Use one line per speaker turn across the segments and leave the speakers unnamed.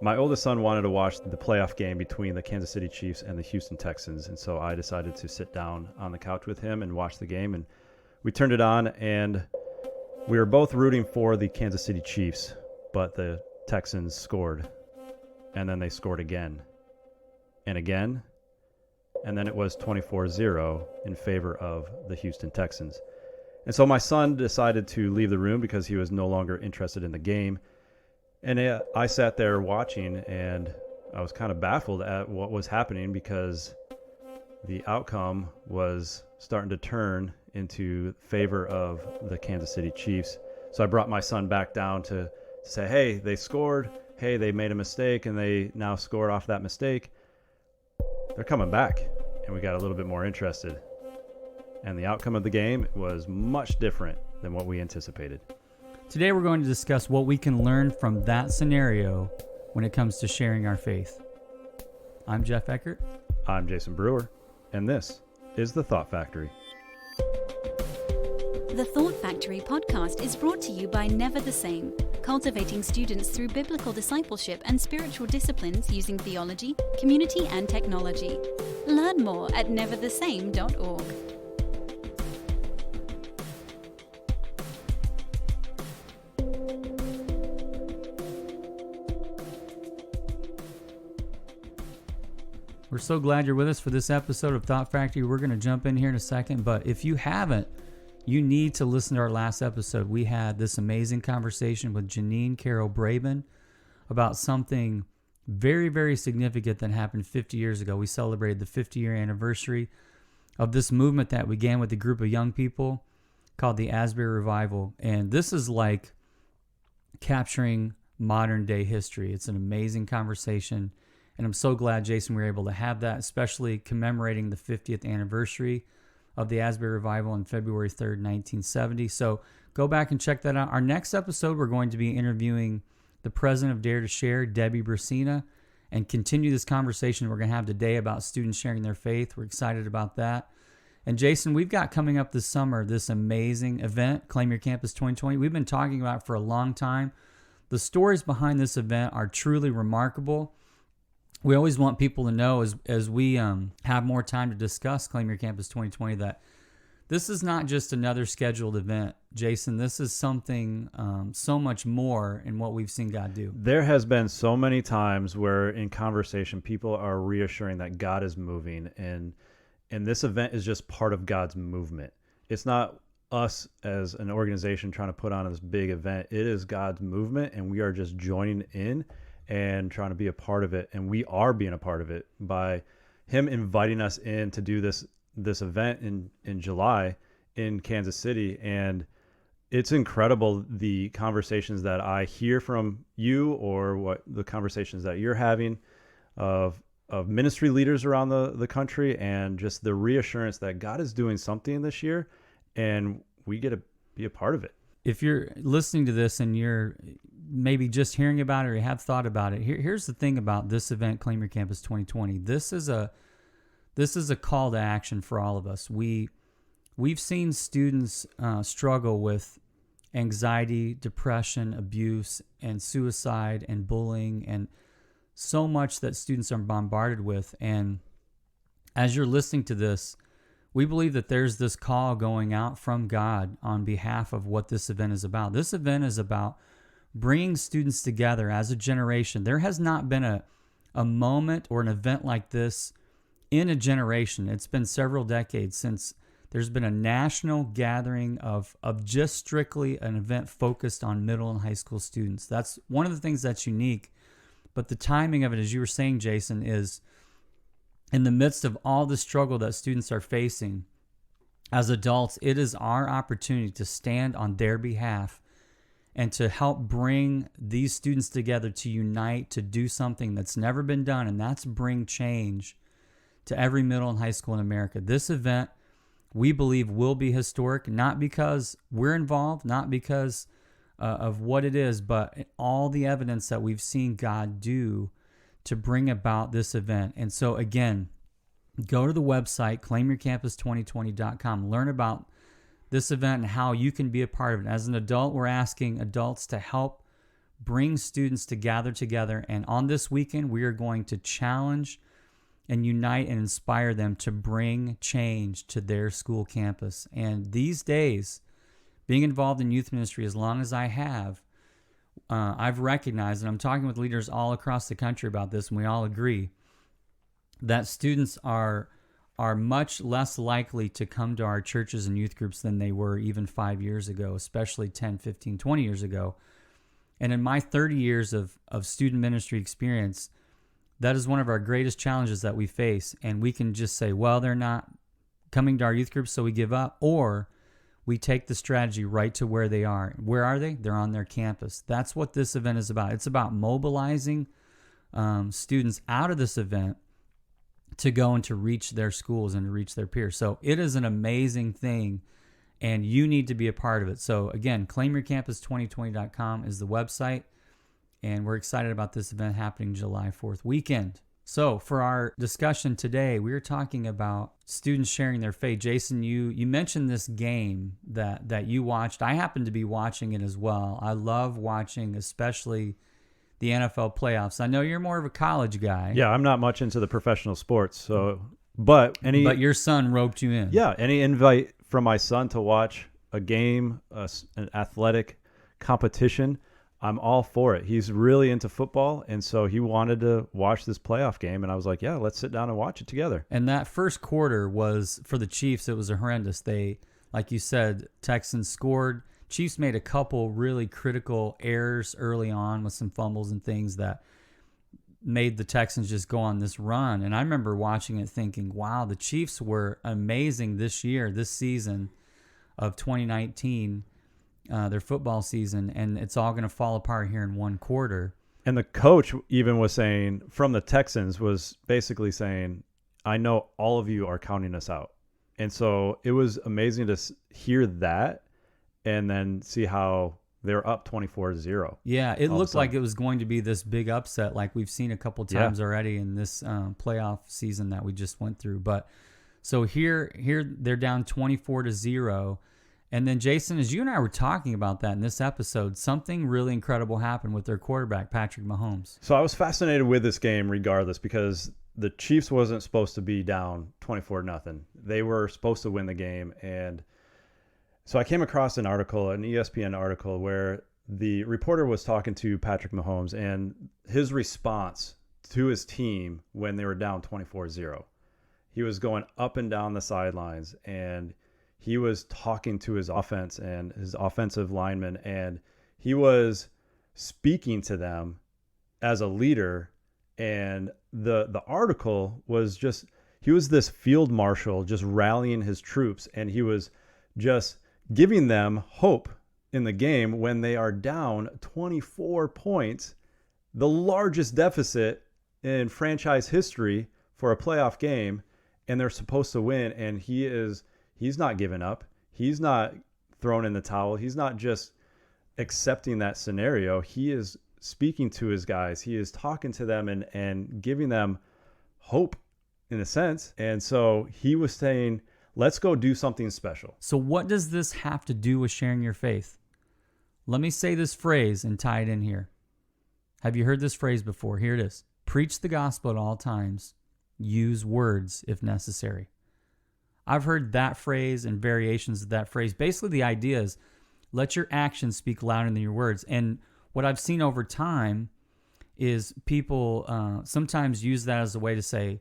My oldest son wanted to watch the playoff game between the Kansas City Chiefs and the Houston Texans, and so I decided to sit down on the couch with him and watch the game. And we turned it on, and we were both rooting for the Kansas City Chiefs, but the Texans scored, and then they scored again and again, and then it was 24-0 in favor of the Houston Texans. And so my son decided to leave the room because he was no longer interested in the game. And I sat there watching, and I was kind of baffled at what was happening because the outcome was starting to turn into favor of the Kansas City Chiefs. So I brought my son back down to say, hey, they scored. Hey, they made a mistake, and they now scored off that mistake. They're coming back, and we got a little bit more interested. And the outcome of the game was much different than what we anticipated.
Today we're going to discuss what we can learn from that scenario when it comes to sharing our faith. I'm Jeff Eckart.
I'm Jayson Brewer, and this is The Thought Factory.
The Thought Factory podcast is brought to you by Never the Same, cultivating students through biblical discipleship and spiritual disciplines using theology, community, and technology. Learn more at neverthesame.org.
We're so glad you're with us for this episode of Thought Factory. We're going to jump in here in a second, but if you haven't, you need to listen to our last episode. We had this amazing conversation with Janine Carroll Braben about something very, very significant that happened 50 years ago. We celebrated the 50-year anniversary of this movement that began with a group of young people called the Asbury Revival. And this is like capturing modern day history. It's an amazing conversation. And I'm so glad, Jayson, we were able to have that, especially commemorating the 50th anniversary of the Asbury Revival on February 3rd, 1970. So go back and check that out. Our next episode, we're going to be interviewing the president of Dare to Share, Debbie Brasina, and continue this conversation we're going to have today about students sharing their faith. We're excited about that. And Jayson, we've got coming up this summer this amazing event, Claim Your Campus 2020. We've been talking about it for a long time. The stories behind this event are truly remarkable. We always want people to know as we have more time to discuss Claim Your Campus 2020 that this is not just another scheduled event. Jayson, this is something so much more in what we've seen God do.
There has been so many times where in conversation people are reassuring that God is moving, and this event is just part of God's movement. It's not us as an organization trying to put on this big event. It is God's movement, and we are just joining in and trying to be a part of it. And we are being a part of it by him inviting us in to do this event in July in Kansas City. And it's incredible the conversations that I hear from you, or what the conversations that you're having of ministry leaders around the country, and just the reassurance that God is doing something this year and we get to be a part of it.
If you're listening to this and you're maybe just hearing about it or you have thought about it, here's the thing about this event, Claim Your Campus 2020. This is a call to action for all of us. We've seen students struggle with anxiety, depression, abuse, and suicide, and bullying, and so much that students are bombarded with. And as you're listening to this, we believe that there's this call going out from God on behalf of what this event is about. This event is about bringing students together as a generation. There has not been a moment or an event like this in a generation. It's been several decades since there's been a national gathering of just strictly an event focused on middle and high school students. That's one of the things that's unique. But the timing of it, as you were saying, Jayson, is in the midst of all the struggle that students are facing as adults. It is our opportunity to stand on their behalf and to help bring these students together, to unite, to do something that's never been done, and that's bring change to every middle and high school in America. This event, we believe, will be historic, not because we're involved, not because of what it is, but all the evidence that we've seen God do to bring about this event. And so again, go to the website, claimyourcampus2020.com, learn about this event and how you can be a part of it. As an adult, we're asking adults to help bring students to gather together. And on this weekend, we are going to challenge and unite and inspire them to bring change to their school campus. And these days, being involved in youth ministry as long as I have, I've recognized, and I'm talking with leaders all across the country about this, and we all agree, that students are much less likely to come to our churches and youth groups than they were even 5 years ago, especially 10, 15, 20 years ago. And in my 30 years of student ministry experience, that is one of our greatest challenges that we face. And we can just say, well, they're not coming to our youth groups, so we give up. Or we take the strategy right to where they are. Where are they? They're on their campus. That's what this event is about. It's about mobilizing students out of this event to go and to reach their schools and to reach their peers. So it is an amazing thing, and you need to be a part of it. So again, claimyourcampus2020.com is the website, and we're excited about this event happening July 4th weekend. So for our discussion today, we were talking about students sharing their faith. Jayson, you mentioned this game that you watched. I happen to be watching it as well. I love watching, especially the NFL playoffs. I know you're more of a college guy.
Yeah, I'm not much into the professional sports, so but
your son roped you in.
Yeah, any invite from my son to watch a game, an athletic competition, I'm all for it. He's really into football, and so he wanted to watch this playoff game, and I was like, yeah, let's sit down and watch it together.
And that first quarter was, for the Chiefs, it was horrendous. They, like you said, Texans scored. Chiefs made a couple really critical errors early on with some fumbles and things that made the Texans just go on this run. And I remember watching it thinking, wow, the Chiefs were amazing this season of 2019, their football season, and it's all going to fall apart here in one quarter.
And the coach even was saying, from the Texans, was basically saying, I know all of you are counting us out. And so it was amazing to hear that and then see how they're up 24-0.
Yeah, it looked like it was going to be this big upset like we've seen a couple times already in this playoff season that we just went through. But so here they're down 24-0. And then, Jayson, as you and I were talking about that in this episode, something really incredible happened with their quarterback, Patrick Mahomes.
So I was fascinated with this game regardless, because the Chiefs wasn't supposed to be down 24-0. They were supposed to win the game. And so I came across an article, an ESPN article, where the reporter was talking to Patrick Mahomes and his response to his team when they were down 24-0. He was going up and down the sidelines, and he was talking to his offense and his offensive linemen, and he was speaking to them as a leader. And the article was just, he was this field marshal just rallying his troops, and he was just giving them hope in the game when they are down 24 points, the largest deficit in franchise history for a playoff game, and they're supposed to win. And he's not giving up. He's not thrown in the towel. He's not just accepting that scenario. He is speaking to his guys. He is talking to them and giving them hope in a sense. And so he was saying, let's go do something special.
So what does this have to do with sharing your faith? Let me say this phrase and tie it in here. Have you heard this phrase before? Here it is. Preach the gospel at all times. Use words if necessary. I've heard that phrase and variations of that phrase. Basically, the idea is let your actions speak louder than your words. And what I've seen over time is people sometimes use that as a way to say,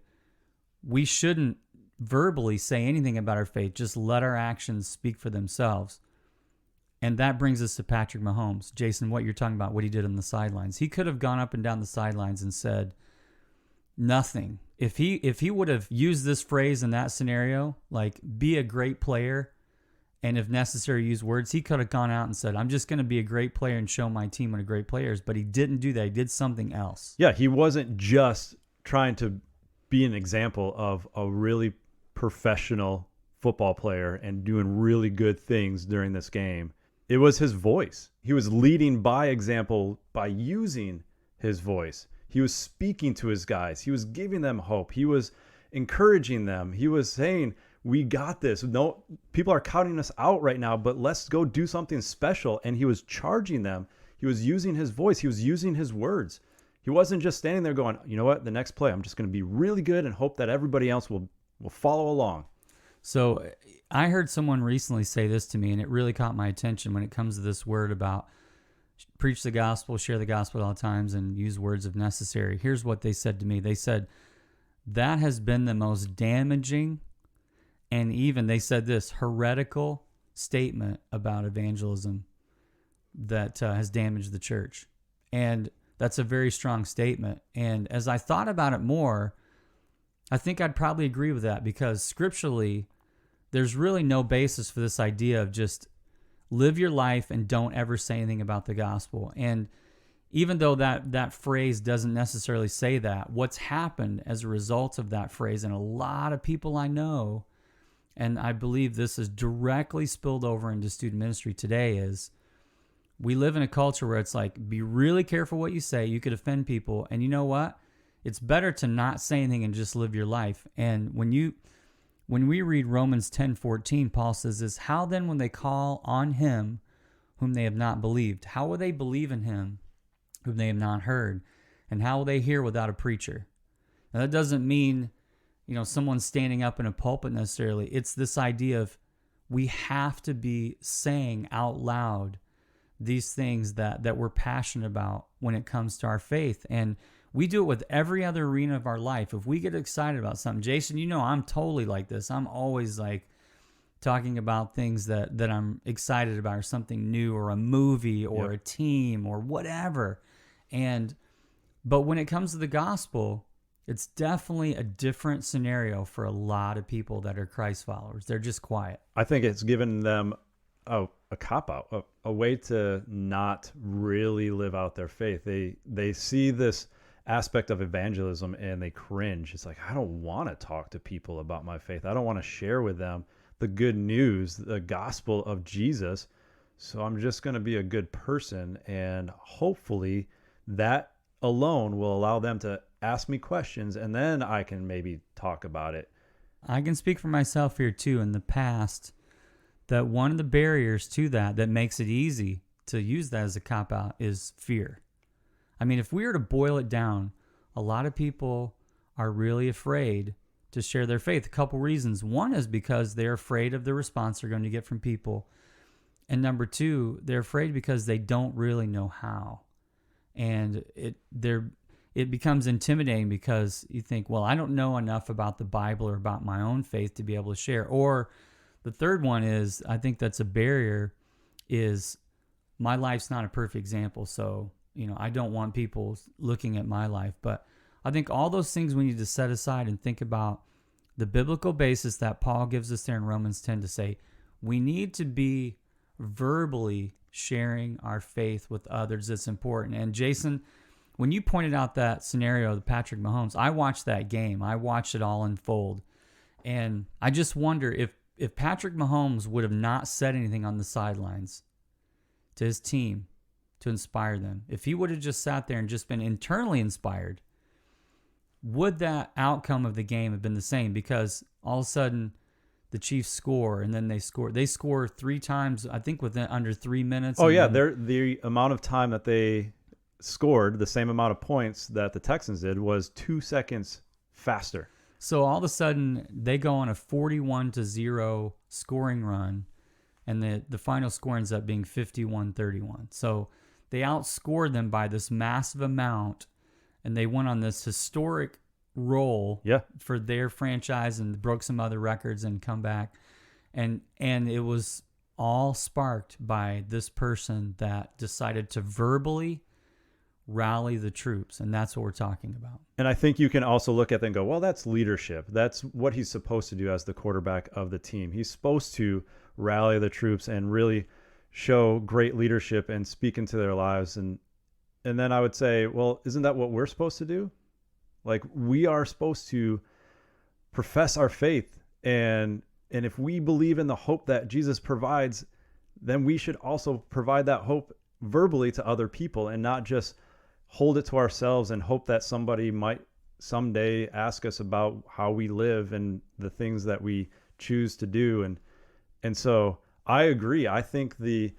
we shouldn't verbally say anything about our faith, just let our actions speak for themselves. And that brings us to Patrick Mahomes. Jayson, what you're talking about, what he did on the sidelines. He could have gone up and down the sidelines and said nothing. If he would have used this phrase in that scenario, like be a great player, and if necessary use words, he could have gone out and said, I'm just going to be a great player and show my team what a great player is. But he didn't do that. He did something else.
Yeah, he wasn't just trying to be an example of a really professional football player and doing really good things during this game. It was his voice. He was leading by example by using his voice. He was speaking to his guys. He was giving them hope. He was encouraging them. He was saying, we got this. No, people are counting us out right now, but let's go do something special. And he was charging them. He He was using his voice. He was using his words. He wasn't just standing there going, you know what, the next play, I'm just going to be really good and hope that everybody else will follow along.
So I heard someone recently say this to me, and it really caught my attention when it comes to this word about preach the gospel, share the gospel at all times, and use words if necessary. Here's what they said to me. They said, that has been the most damaging, and even, they said this, heretical statement about evangelism that has damaged the church. And that's a very strong statement. And as I thought about it more, I think I'd probably agree with that, because scripturally, there's really no basis for this idea of just live your life and don't ever say anything about the gospel. And even though that phrase doesn't necessarily say that, what's happened as a result of that phrase, and a lot of people I know, and I believe this is directly spilled over into student ministry today, is we live in a culture where it's like, be really careful what you say. You could offend people. And you know what? It's better to not say anything and just live your life. And when we read Romans 10:14, Paul says this, how then when they call on him whom they have not believed, how will they believe in him whom they have not heard? And how will they hear without a preacher? Now that doesn't mean, someone standing up in a pulpit necessarily. It's this idea of we have to be saying out loud these things that we're passionate about when it comes to our faith. And we do it with every other arena of our life. If we get excited about something, Jayson, I'm totally like this. I'm always like talking about things that I'm excited about, or something new, or a movie, or a team, or whatever. But when it comes to the gospel, it's definitely a different scenario for a lot of people that are Christ followers. They're just quiet.
I think it's given them a cop-out, a way to not really live out their faith. They see this aspect of evangelism and they cringe. It's like, I don't want to talk to people about my faith. I don't want to share with them the good news, the gospel of Jesus. So I'm just going to be a good person, and hopefully that alone will allow them to ask me questions, and then I can maybe talk about it.
I can speak for myself here too. In the past, that one of the barriers to that makes it easy to use that as a cop-out is fear. I mean, if we were to boil it down, a lot of people are really afraid to share their faith. A couple reasons. One is because they're afraid of the response they're going to get from people. And number two, they're afraid because they don't really know how. And it becomes intimidating because you think, well, I don't know enough about the Bible or about my own faith to be able to share. Or the third one is, I think that's a barrier, is my life's not a perfect example. So, I don't want people looking at my life. But I think all those things we need to set aside and think about the biblical basis that Paul gives us there in Romans 10 to say, we need to be verbally sharing our faith with others. It's important. And Jayson, when you pointed out that scenario of Patrick Mahomes, I watched that game. I watched it all unfold. And I just wonder if Patrick Mahomes would have not said anything on the sidelines to his team to inspire them, if he would have just sat there and just been internally inspired, would that outcome of the game have been the same? Because all of a sudden the Chiefs score, and then they score three times, I think within under 3 minutes.
Oh yeah, the amount of time that they scored, the same amount of points that the Texans did, was 2 seconds faster.
So all of a sudden they go on a 41-0 scoring run, and the final score ends up being 51-31. So they outscored them by this massive amount, and they went on this historic roll for their franchise and broke some other records and come back. And it was all sparked by this person that decided to verbally rally the troops, and that's what we're talking about.
And I think you can also look at that and go, well, that's leadership. That's what he's supposed to do as the quarterback of the team. He's supposed to rally the troops and really show great leadership and speak into their lives. And then I would say, well, isn't that what we're supposed to do? Like, we are supposed to profess our faith, and if we believe in the hope that Jesus provides, then we should also provide that hope verbally to other people, and not just hold it to ourselves and hope that somebody might someday ask us about how we live and the things that we choose to do. And so I agree. I think the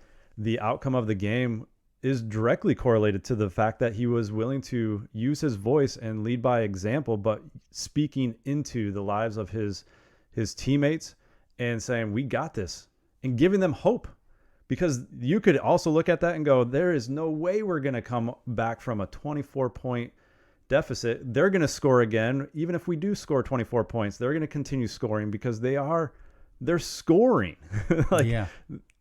outcome of the game is directly correlated to the fact that he was willing to use his voice and lead by example, but speaking into the lives of his teammates and saying, we got this, and giving them hope. Because you could also look at that and go, there is no way we're going to come back from a 24-point deficit. They're going to score again. Even if we do score 24 points, they're going to continue scoring because they're scoring.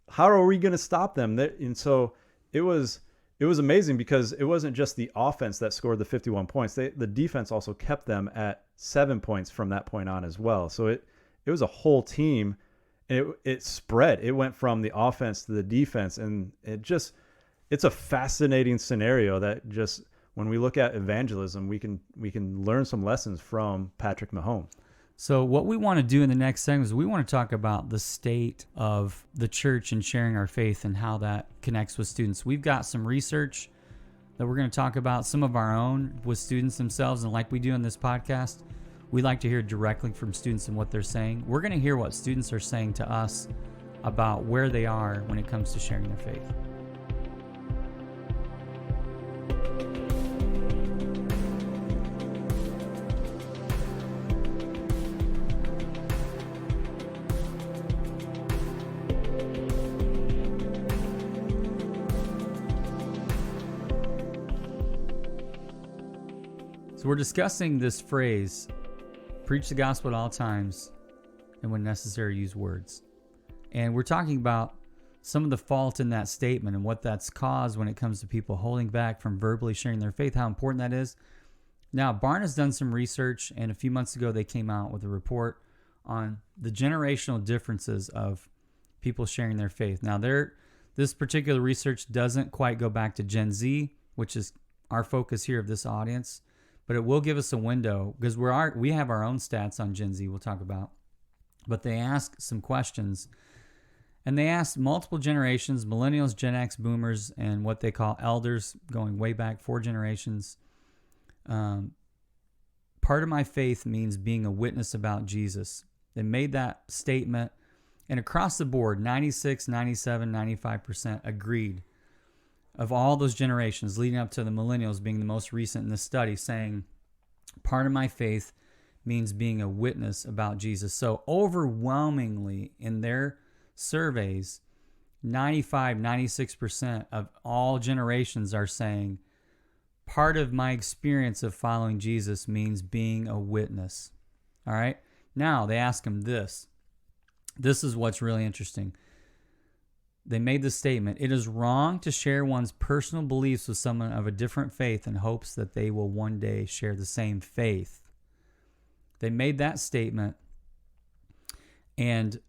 How are we going to stop them? And so it was amazing, because it wasn't just the offense that scored the 51 points. The defense also kept them at 7 points from that point on as well. So it was a whole team. It spread. It went from the offense to the defense, and it's a fascinating scenario that just, when we look at evangelism, we can learn some lessons from Patrick Mahomes.
So what we want to do in the next segment is we want to talk about the state of the church and sharing our faith and how that connects with students. We've got some research that we're going to talk about, some of our own with students themselves, and like we do in this podcast, we like to hear directly from students and what they're saying. We're going to hear what students are saying to us about where they are when it comes to sharing their faith. So we're discussing this phrase, preach the gospel at all times, and when necessary, use words. And we're talking about some of the fault in that statement and what that's caused when it comes to people holding back from verbally sharing their faith, how important that is. Now, Barna's done some research, and a few months ago they came out with a report on the generational differences of people sharing their faith. Now, this particular research doesn't quite go back to Gen Z, which is our focus here of this audience, but it will give us a window, because we have our own stats on Gen Z we'll talk about. But they ask some questions, and they asked multiple generations, millennials, Gen X, boomers, and what they call elders, going way back 4 generations. Part of my faith means being a witness about Jesus. They made that statement, and across the board, 96, 97, 95% agreed. Of all those generations leading up to the millennials being the most recent in this study, saying part of my faith means being a witness about Jesus. So overwhelmingly in their surveys, 95, 96% of all generations are saying part of my experience of following Jesus means being a witness. All right. Now they ask him this. This is what's really interesting. They made the statement, it is wrong to share one's personal beliefs with someone of a different faith in hopes that they will one day share the same faith. They made that statement, and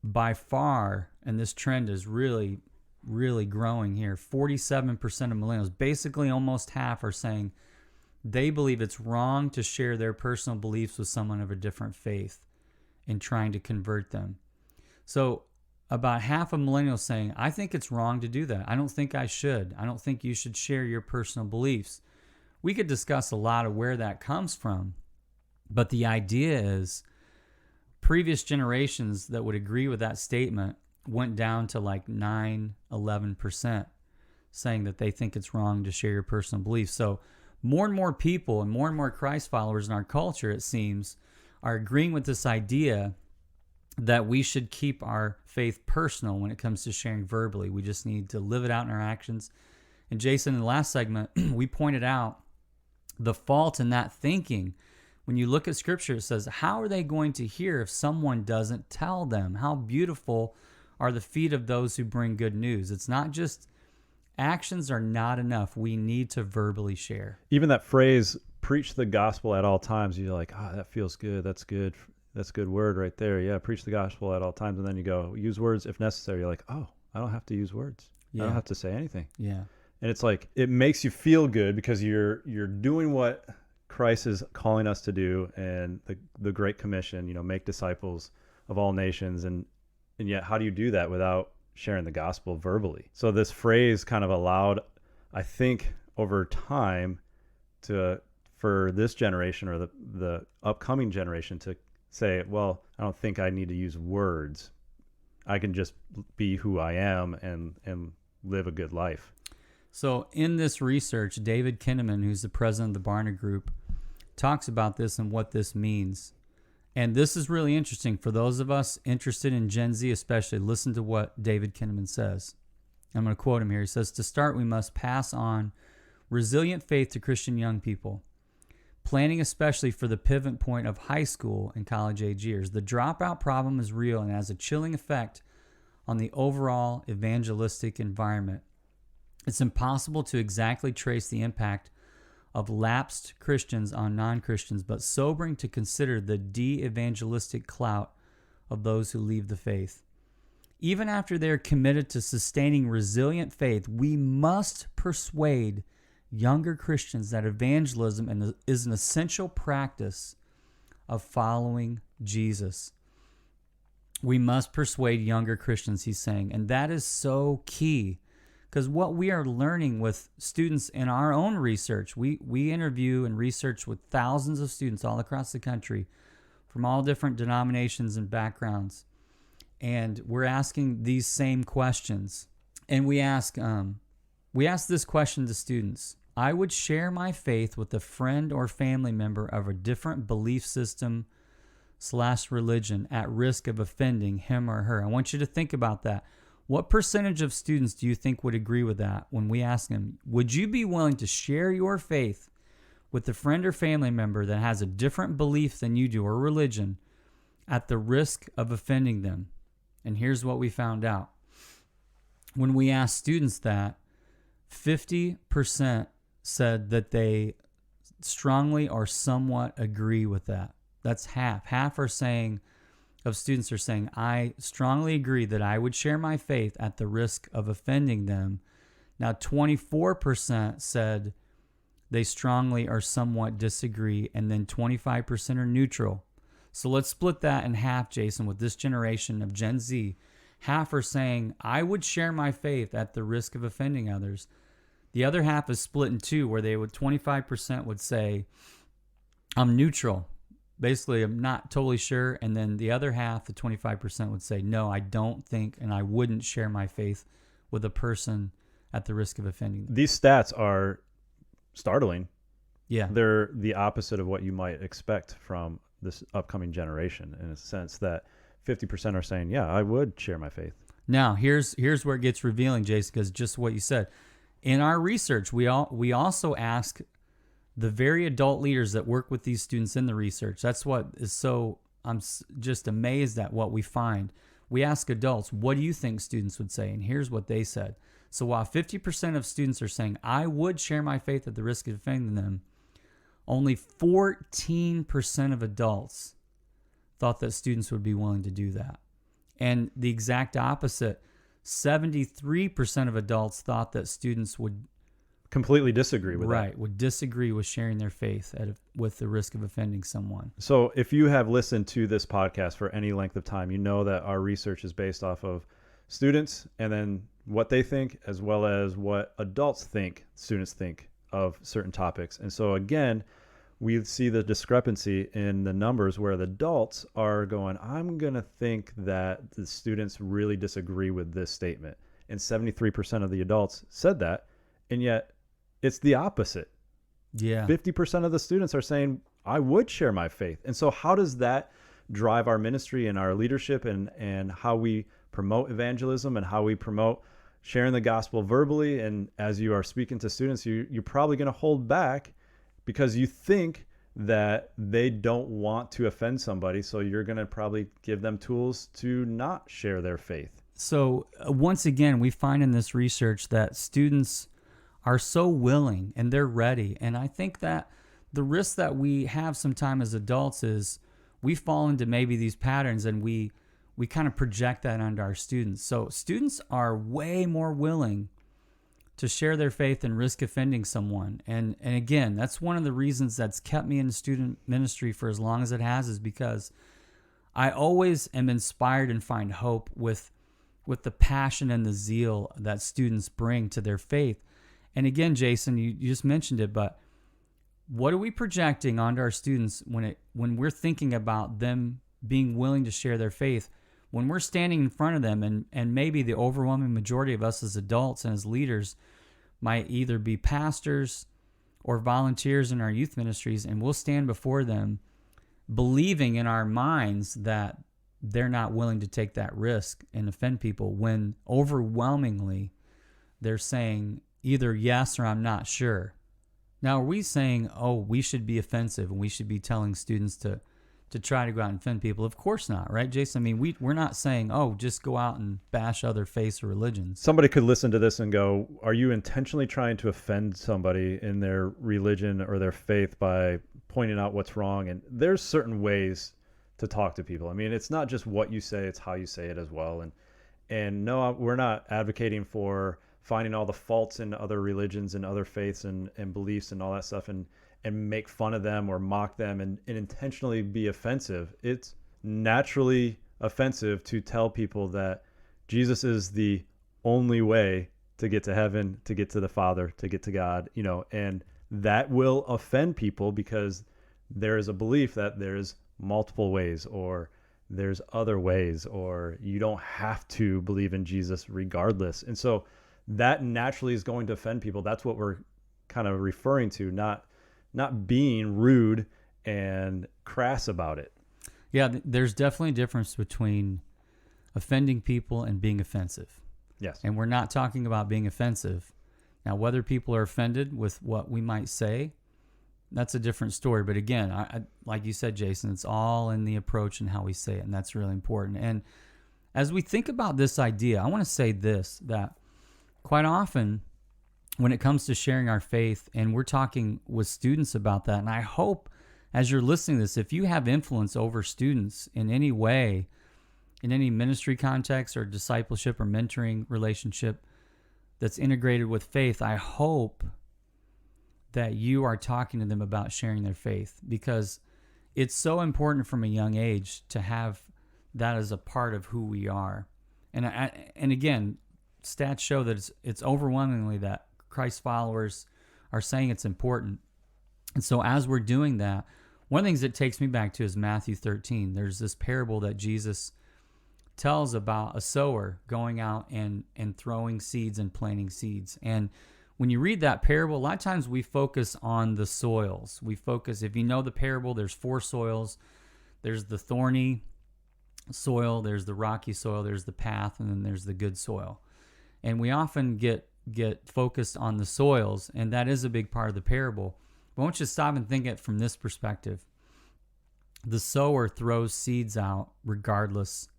by far, and this trend is really, really growing here, 47% of millennials, basically almost half, are saying they believe it's wrong to share their personal beliefs with someone of a different faith in trying to convert them. So about half of millennials saying, I think it's wrong to do that. I don't think I should. I don't think you should share your personal beliefs. We could discuss a lot of where that comes from, but the idea is previous generations that would agree with that statement went down to like 9, 11%, saying that they think it's wrong to share your personal beliefs. So more and more people and more Christ followers in our culture, it seems, are agreeing with this idea that we should keep our faith personal when it comes to sharing verbally. We just need to live it out in our actions. And Jayson, in the last segment, we pointed out the fault in that thinking. When you look at Scripture, it says, how are they going to hear if someone doesn't tell them? How beautiful are the feet of those who bring good news. It's not just actions are not enough. We need to verbally share.
Even that phrase, preach the gospel at all times, you're like, that feels good. That's good. That's a good word right there. Yeah, preach the gospel at all times. And then you go, use words if necessary. You're like, I don't have to use words. Yeah. I don't have to say anything.
Yeah.
And it's like, it makes you feel good because you're doing what Christ is calling us to do, and the Great Commission, make disciples of all nations. And yet, how do you do that without sharing the gospel verbally? So this phrase kind of allowed, I think, over time for this generation or the upcoming generation to say, well, I don't think I need to use words. I can just be who I am and live a good life.
So in this research, David Kinnaman, who's the president of the Barna Group, talks about this and what this means. And this is really interesting. For those of us interested in Gen Z especially, listen to what David Kinnaman says. I'm going to quote him here. He says, "To start, we must pass on resilient faith to Christian young people, planning especially for the pivot point of high school and college age years. The dropout problem is real and has a chilling effect on the overall evangelistic environment. It's impossible to exactly trace the impact of lapsed Christians on non-Christians, but sobering to consider the de-evangelistic clout of those who leave the faith. Even after they're committed to sustaining resilient faith, we must persuade younger Christians that evangelism is an essential practice of following Jesus." We must persuade younger Christians, he's saying. And that is so key, because what we are learning with students in our own research, we interview and research with thousands of students all across the country from all different denominations and backgrounds. And we're asking these same questions. And we ask this question to students: I would share my faith with a friend or family member of a different belief system / religion at risk of offending him or her. I want you to think about that. What percentage of students do you think would agree with that when we ask them, would you be willing to share your faith with a friend or family member that has a different belief than you do or religion at the risk of offending them? And here's what we found out. When we asked students that, 50% said that they strongly or somewhat agree with that. That's half. Half of students are saying, I strongly agree that I would share my faith at the risk of offending them. Now, 24% said they strongly or somewhat disagree, and then 25% are neutral. So let's split that in half, Jayson, with this generation of Gen Z. Half are saying, I would share my faith at the risk of offending others. The other half is split in two, where 25% would say, I'm neutral. Basically, I'm not totally sure. And then the other half, the 25%, would say, no, I don't think, and I wouldn't share my faith with a person at the risk of offending them.
These stats are startling.
Yeah.
They're the opposite of what you might expect from this upcoming generation, in a sense that 50% are saying, yeah, I would share my faith.
Now, here's where it gets revealing, Jayson, because just what you said. In our research, we also ask the very adult leaders that work with these students in the research. That's what is so, I'm just amazed at what we find. We ask adults, what do you think students would say? And here's what they said. So while 50% of students are saying, I would share my faith at the risk of offending them, only 14% of adults thought that students would be willing to do that. And the exact opposite, 73% of adults thought that students would
completely disagree with that.
Right, would disagree with sharing their faith with the risk of offending someone.
So if you have listened to this podcast for any length of time, you know that our research is based off of students and then what they think, as well as what adults think, students think of certain topics. And so again, we see the discrepancy in the numbers where the adults are going, I'm going to think that the students really disagree with this statement. And 73% of the adults said that. And yet it's the opposite.
Yeah.
50% of the students are saying, I would share my faith. And so how does that drive our ministry and our leadership and how we promote evangelism and how we promote sharing the gospel verbally? And as you are speaking to students, you're probably going to hold back because you think that they don't want to offend somebody. So you're going to probably give them tools to not share their faith.
So once again, we find in this research that students are so willing and they're ready. And I think that the risk that we have sometimes as adults is we fall into maybe these patterns and we kind of project that onto our students. So students are way more willing to share their faith and risk offending someone. And again, that's one of the reasons that's kept me in student ministry for as long as it has, is because I always am inspired and find hope with the passion and the zeal that students bring to their faith. And again, Jayson, you just mentioned it, but what are we projecting onto our students when we're thinking about them being willing to share their faith? When we're standing in front of them, and maybe the overwhelming majority of us as adults and as leaders might either be pastors or volunteers in our youth ministries, and we'll stand before them believing in our minds that they're not willing to take that risk and offend people, when overwhelmingly they're saying either yes or I'm not sure. Now, are we saying, oh, we should be offensive and we should be telling students to try to go out and offend people? Of course not, right, Jayson? I mean, we're not saying, oh, just go out and bash other faiths or religions.
Somebody could listen to this and go, are you intentionally trying to offend somebody in their religion or their faith by pointing out what's wrong? And there's certain ways to talk to people. I mean, it's not just what you say, it's how you say it as well. And no, we're not advocating for finding all the faults in other religions and other faiths and beliefs and all that stuff and make fun of them or mock them and intentionally be offensive. It's naturally offensive to tell people that Jesus is the only way to get to heaven, to get to the Father, to get to God, and that will offend people because there is a belief that there's multiple ways, or there's other ways, or you don't have to believe in Jesus regardless. And so that naturally is going to offend people. That's what we're kind of referring to, not being rude and crass about it.
Yeah, there's definitely a difference between offending people and being offensive.
Yes.
And we're not talking about being offensive. Now, whether people are offended with what we might say, that's a different story. But again, I like you said, Jayson, it's all in the approach and how we say it, and that's really important. And as we think about this idea, I want to say this, that quite often when it comes to sharing our faith, and we're talking with students about that, and I hope as you're listening to this, if you have influence over students in any way, in any ministry context or discipleship or mentoring relationship that's integrated with faith, I hope that you are talking to them about sharing their faith, because it's so important from a young age to have that as a part of who we are. And again, stats show that it's overwhelmingly that Christ followers are saying it's important. And so as we're doing that, one of the things it takes me back to is Matthew 13. There's this parable that Jesus tells about a sower going out and throwing seeds and planting seeds. And when you read that parable, a lot of times we focus on the soils. We focus, if you know the parable, there's 4 soils. There's the thorny soil, there's the rocky soil, there's the path, and then there's the good soil. And we often get focused on the soils, and that is a big part of the parable. But I want you to stop and think it from this perspective. The sower throws seeds out regardless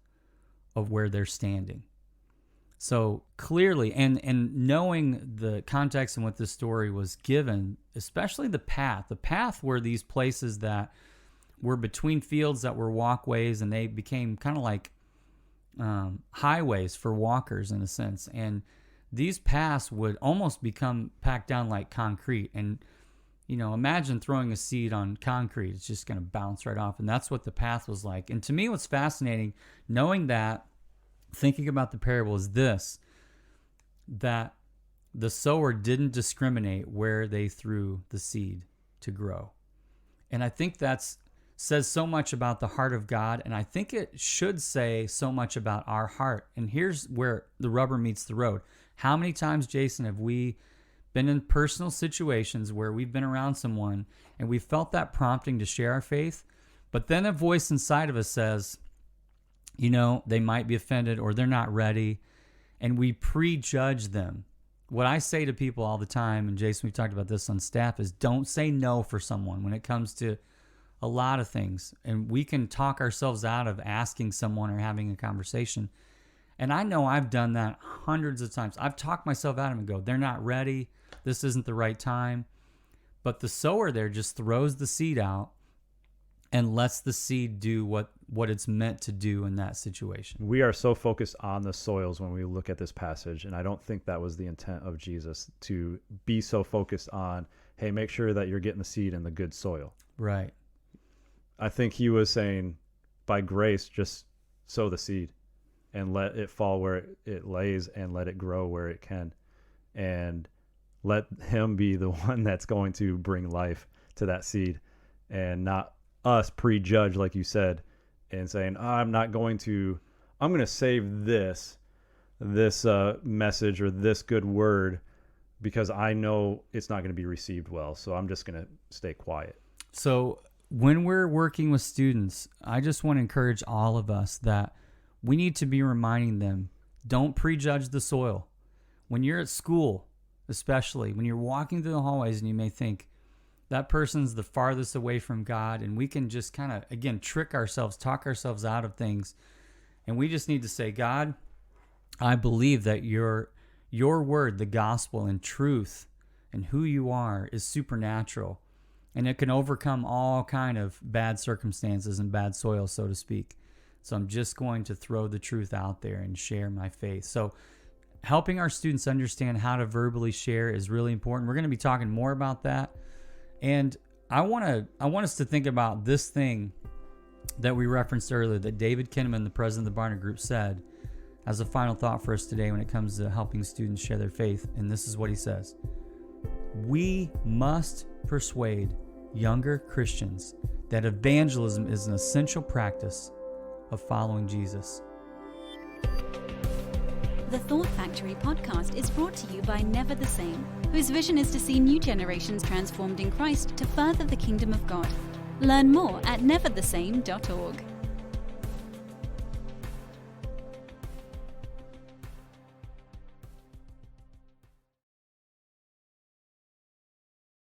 of where they're standing. So clearly, and knowing the context and what this story was given, especially the path were these places that were between fields that were walkways, and they became kind of like highways for walkers in a sense. And these paths would almost become packed down like concrete. And, imagine throwing a seed on concrete. It's just going to bounce right off. And that's what the path was like. And to me, what's fascinating, knowing that, thinking about the parable, is this, that the sower didn't discriminate where they threw the seed to grow. And I think that says so much about the heart of God, and I think it should say so much about our heart. And here's where the rubber meets the road. How many times, Jayson, have we been in personal situations where we've been around someone and we felt that prompting to share our faith, but then a voice inside of us says, they might be offended or they're not ready, and we prejudge them. What I say to people all the time, and Jayson, we've talked about this on staff, is don't say no for someone when it comes to a lot of things. And we can talk ourselves out of asking someone or having a conversation. And I know I've done that hundreds of times. I've talked myself out of it and go, they're not ready. This isn't the right time. But the sower there just throws the seed out and lets the seed do what it's meant to do in that situation.
We are so focused on the soils when we look at this passage, and I don't think that was the intent of Jesus, to be so focused on, hey, make sure that you're getting the seed in the good soil.
Right.
I think he was saying, by grace, just sow the seed and let it fall where it lays and let it grow where it can. And let him be the one that's going to bring life to that seed, and not us prejudge, like you said, and saying, I'm going to save this message or this good word because I know it's not going to be received well. So I'm just going to stay quiet.
So when we're working with students, I just want to encourage all of us that we need to be reminding them, don't prejudge the soil. When you're at school, especially when you're walking through the hallways and you may think that person's the farthest away from God, and we can just kind of, again, trick ourselves, talk ourselves out of things. And we just need to say, God, I believe that your word, the gospel and truth and who you are is supernatural. And it can overcome all kind of bad circumstances and bad soil, so to speak. So I'm just going to throw the truth out there and share my faith. So helping our students understand how to verbally share is really important. We're going to be talking more about that. And I want us to think about this thing that we referenced earlier that David Kinnaman, the president of the Barna Group, said as a final thought for us today when it comes to helping students share their faith. And this is what he says: we must persuade younger Christians that evangelism is an essential practice of following Jesus.
The Thought Factory podcast is brought to you by Never the Same, whose vision is to see new generations transformed in Christ to further the kingdom of God. Learn more at neverthesame.org.